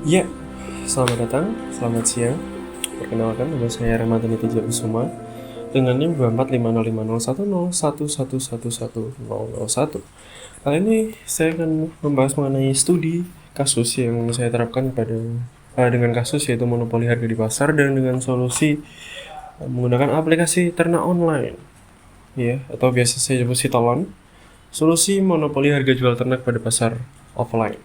Ya, selamat datang, selamat siang. Perkenalkan, nama saya Ramadhani Tijakusuma dengan NIM 245501011111101. Kali ini saya akan membahas mengenai studi kasus yang saya terapkan dengan kasus yaitu monopoli harga di pasar dan dengan solusi menggunakan aplikasi ternak online, ya, atau biasa saya sebut Sitolon, solusi monopoli harga jual ternak pada pasar offline.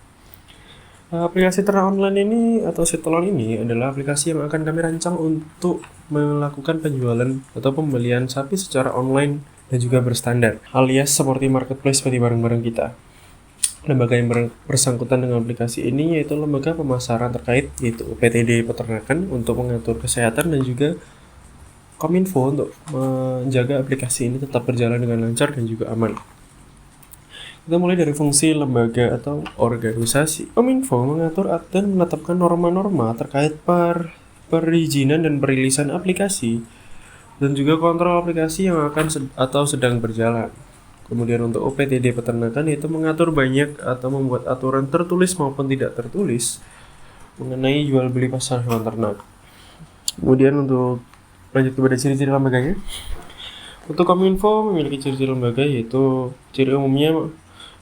Aplikasi ternak online ini atau Sitolon ini adalah aplikasi yang akan kami rancang untuk melakukan penjualan atau pembelian sapi secara online dan juga berstandar, alias seperti marketplace seperti barang-barang kita. Lembaga yang bersangkutan dengan aplikasi ini yaitu lembaga pemasaran terkait, yaitu PTD Peternakan untuk mengatur kesehatan dan juga Kominfo untuk menjaga aplikasi ini tetap berjalan dengan lancar dan juga aman. Kita mulai dari fungsi lembaga atau organisasi. Kominfo mengatur dan menetapkan norma-norma terkait perizinan dan perilisan aplikasi dan juga kontrol aplikasi yang akan atau sedang berjalan. Kemudian untuk OPTD Peternakan yaitu mengatur banyak atau membuat aturan tertulis maupun tidak tertulis mengenai jual beli pasar hewan ternak. Kemudian untuk lanjut kepada ciri-ciri lembaganya. Untuk Kominfo memiliki ciri-ciri lembaga yaitu ciri umumnya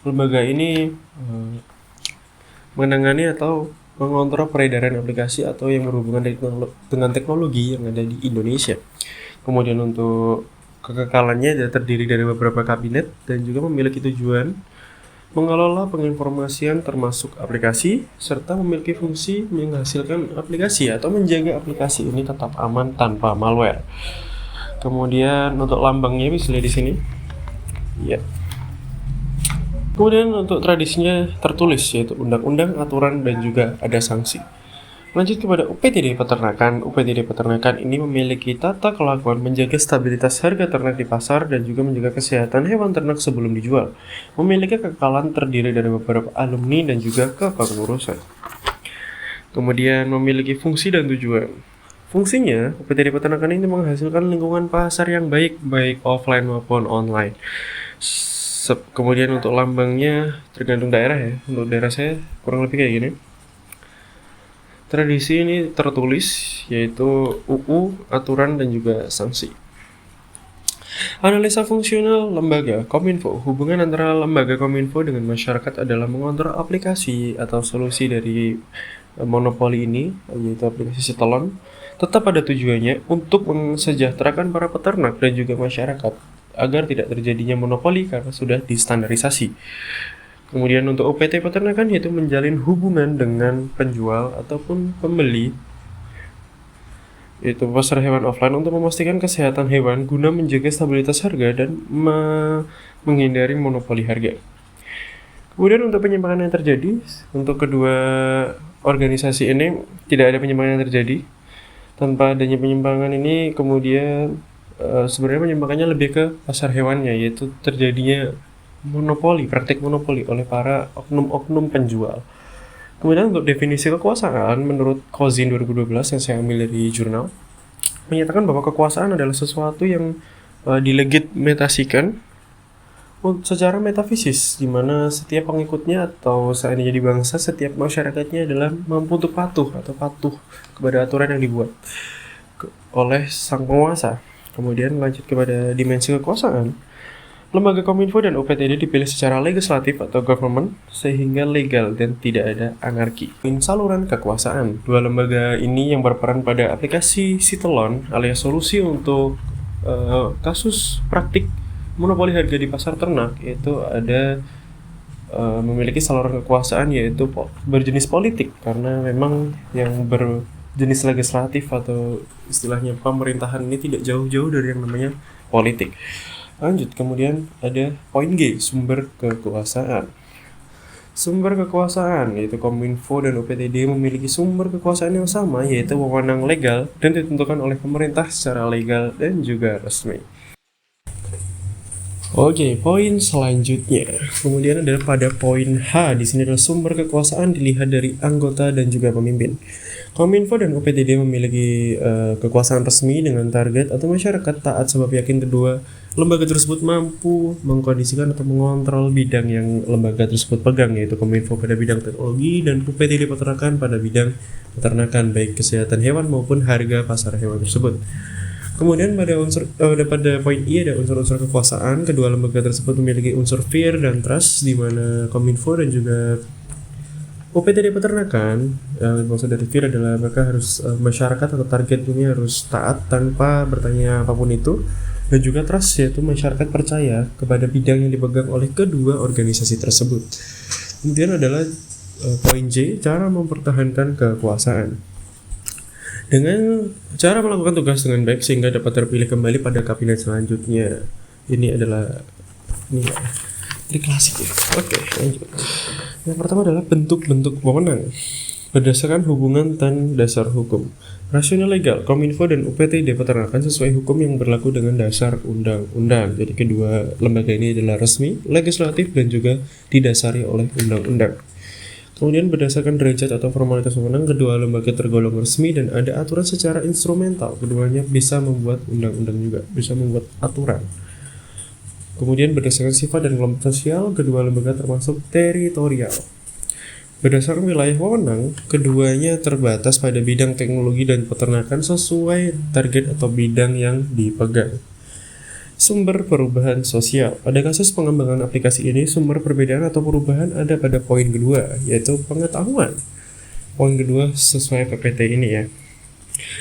lembaga ini menangani atau mengontrol peredaran aplikasi atau yang berhubungan dengan teknologi yang ada di Indonesia. Kemudian untuk kekekalannya terdiri dari beberapa kabinet dan juga memiliki tujuan mengelola penginformasian termasuk aplikasi serta memiliki fungsi menghasilkan aplikasi atau menjaga aplikasi ini tetap aman tanpa malware. Kemudian untuk lambangnya bisa lihat di sini. Ya. Kemudian untuk tradisinya tertulis yaitu undang-undang, aturan, dan juga ada sanksi. Lanjut kepada UPTD Peternakan. UPTD Peternakan ini memiliki tata kelakuan menjaga stabilitas harga ternak di pasar dan juga menjaga kesehatan hewan ternak sebelum dijual. Memiliki kekekalan terdiri dari beberapa alumni dan juga kepengurusan. Kemudian memiliki fungsi dan tujuan. Fungsinya, UPTD Peternakan ini menghasilkan lingkungan pasar yang baik offline maupun online. Kemudian untuk lambangnya tergantung daerah ya. Untuk daerah saya kurang lebih kayak gini. Tradisi ini tertulis yaitu UU, aturan, dan juga sanksi. Analisa fungsional lembaga Kominfo. Hubungan antara lembaga Kominfo dengan masyarakat adalah mengontrol aplikasi atau solusi dari monopoli ini, yaitu aplikasi Sitolon, tetap pada tujuannya untuk mensejahterakan para peternak dan juga masyarakat agar tidak terjadinya monopoli karena sudah distandarisasi. Kemudian untuk OPT peternakan yaitu menjalin hubungan dengan penjual ataupun pembeli yaitu pasar hewan offline untuk memastikan kesehatan hewan guna menjaga stabilitas harga dan menghindari monopoli harga. Kemudian untuk penyimpangan yang terjadi untuk kedua organisasi ini tidak ada penyimpangan yang terjadi. Tanpa adanya penyimpangan ini kemudian sebenarnya penyimpangannya lebih ke pasar hewannya yaitu terjadinya praktik monopoli oleh para oknum-oknum penjual. Kemudian untuk definisi kekuasaan menurut Kozin 2012 yang saya ambil dari jurnal menyatakan bahwa kekuasaan adalah sesuatu yang dilegitimasikan secara metafisis di mana setiap pengikutnya atau seandainya di bangsa setiap masyarakatnya adalah mampu untuk patuh kepada aturan yang dibuat oleh sang penguasa. Kemudian lanjut kepada dimensi kekuasaan. Lembaga Kominfo dan OPTD dipilih secara legislatif atau government sehingga legal dan tidak ada anarki. Saluran kekuasaan. Dua lembaga ini yang berperan pada aplikasi Sitolon alias solusi untuk kasus praktik monopoli harga di pasar ternak yaitu ada memiliki saluran kekuasaan yaitu berjenis politik karena memang yang berjenis legislatif atau istilahnya pemerintahan ini tidak jauh-jauh dari yang namanya politik. Lanjut, kemudian ada poin G, sumber kekuasaan. Sumber kekuasaan yaitu Kominfo dan OPTD memiliki sumber kekuasaan yang sama yaitu wewenang legal dan ditentukan oleh pemerintah secara legal dan juga resmi. Oke, poin selanjutnya. Kemudian adalah pada poin H. Di sini adalah sumber kekuasaan dilihat dari anggota dan juga pemimpin. Kominfo dan UPTD memiliki kekuasaan resmi dengan target atau masyarakat taat sebab yakin kedua lembaga tersebut mampu mengkondisikan atau mengontrol bidang yang lembaga tersebut pegang, yaitu Kominfo pada bidang teknologi dan UPTD peternakan pada bidang peternakan, baik kesehatan hewan maupun harga pasar hewan tersebut. Kemudian pada poin I ada unsur-unsur kekuasaan. Kedua lembaga tersebut memiliki unsur fear dan trust, di mana Kominfo dan juga UPTD peternakan, yang maksud dari fear adalah mereka harus masyarakat atau target ini harus taat tanpa bertanya apapun itu, dan juga trust yaitu masyarakat percaya kepada bidang yang dipegang oleh kedua organisasi tersebut. Kemudian adalah poin J, cara mempertahankan kekuasaan. Dengan cara melakukan tugas dengan baik sehingga dapat terpilih kembali pada kabinet selanjutnya. Ini klasik ya. Oke, lanjut. Yang pertama adalah bentuk-bentuk wewenang berdasarkan hubungan dan dasar hukum. Rasional legal, Kominfo dan UPTD peternakan sesuai hukum yang berlaku dengan dasar undang-undang. Jadi kedua lembaga ini adalah resmi, legislatif, dan juga didasari oleh undang-undang. Kemudian berdasarkan derajat atau formalitas wewenang, kedua lembaga tergolong resmi dan ada aturan secara instrumental. Keduanya bisa membuat undang-undang juga, bisa membuat aturan. Kemudian berdasarkan sifat dan kelompok sosial, kedua lembaga termasuk teritorial. Berdasarkan wilayah wewenang, keduanya terbatas pada bidang teknologi dan peternakan sesuai target atau bidang yang dipegang. Sumber perubahan sosial. Pada kasus pengembangan aplikasi ini, sumber perbedaan atau perubahan ada pada poin kedua, yaitu pengetahuan. Poin kedua sesuai PPT ini ya,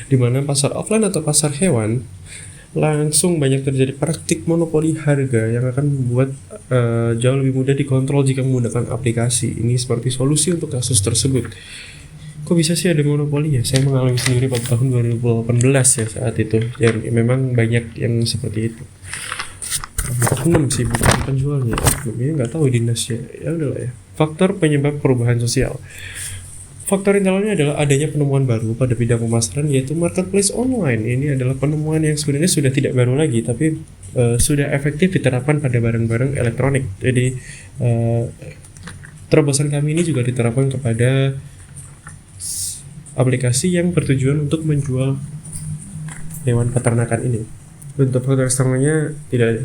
di mana pasar offline atau pasar hewan langsung banyak terjadi praktik monopoli harga yang akan membuat jauh lebih mudah dikontrol jika menggunakan aplikasi. Ini seperti solusi untuk kasus tersebut. Kok bisa sih ada monopoli ya? Saya mengalami sendiri pada tahun 2018 ya saat itu. Dan memang banyak yang seperti itu. Oknum sih, bukan penjualnya. Oknumnya nggak tahu dinasnya. Ya udahlah ya. Faktor penyebab perubahan sosial. Faktor internalnya adalah adanya penemuan baru pada bidang pemasaran, yaitu marketplace online. Ini adalah penemuan yang sebenarnya sudah tidak baru lagi, tapi sudah efektif diterapkan pada barang-barang elektronik. Jadi terobosan kami ini juga diterapkan kepada aplikasi yang bertujuan untuk menjual hewan peternakan ini. Untuk faktor eksternalnya tidak ada.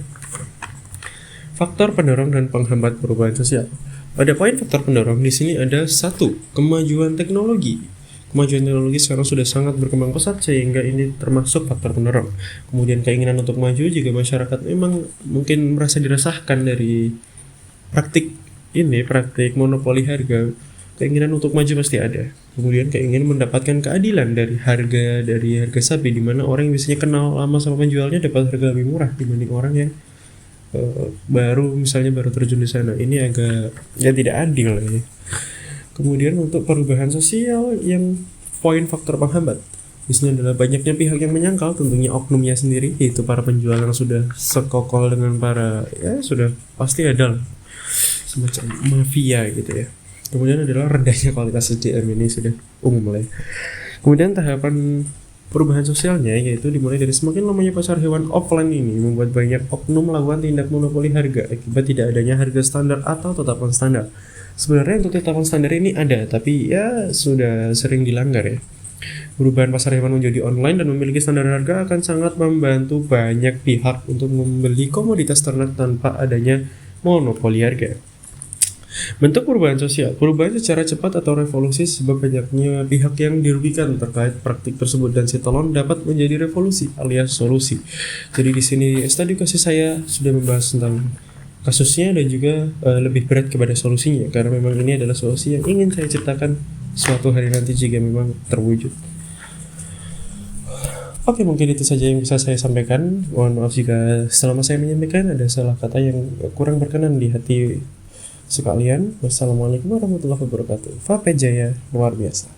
Faktor pendorong dan penghambat perubahan sosial. Pada poin faktor pendorong di sini ada 1, kemajuan teknologi. Kemajuan teknologi sekarang sudah sangat berkembang pesat sehingga ini termasuk faktor pendorong. Kemudian keinginan untuk maju jika masyarakat memang mungkin merasa diresahkan dari praktik monopoli harga. Keinginan untuk maju pasti ada. Kemudian keinginan mendapatkan keadilan dari harga sapi, di mana orang yang biasanya kenal lama sama penjualnya dapat harga lebih murah dibanding orang yang baru terjun di sana. Ini agak tidak adil ya. Kemudian untuk perubahan sosial yang poin faktor penghambat, di sini adalah banyaknya pihak yang menyangkal, tentunya oknumnya sendiri, yaitu para penjual yang sudah sekokol dengan sudah pasti ada semacam mafia gitu ya. Kemudian adalah rendahnya kualitas SDM, ini sudah umum lah ya. Kemudian tahapan perubahan sosialnya yaitu dimulai dari semakin lamanya pasar hewan offline ini membuat banyak oknum melakukan tindak monopoli harga akibat tidak adanya harga standar atau tetapan standar. Sebenarnya untuk tetapan standar ini ada, tapi ya sudah sering dilanggar ya. Perubahan pasar hewan menjadi online dan memiliki standar harga akan sangat membantu banyak pihak untuk membeli komoditas ternak tanpa adanya monopoli harga. Bentuk perubahan sosial. Perubahan secara cepat atau revolusi sebab banyaknya pihak yang dirugikan terkait praktik tersebut, dan si tolong dapat menjadi revolusi alias solusi. Jadi di sini studi kasus saya sudah membahas tentang kasusnya dan juga lebih berat kepada solusinya, karena memang ini adalah solusi yang ingin saya ciptakan suatu hari nanti jika memang terwujud. Oke, mungkin itu saja yang bisa saya sampaikan. Mohon maaf jika selama saya menyampaikan ada salah kata yang kurang berkenan di hati sekalian. Wassalamualaikum warahmatullahi wabarakatuh. Vape Jaya luar biasa.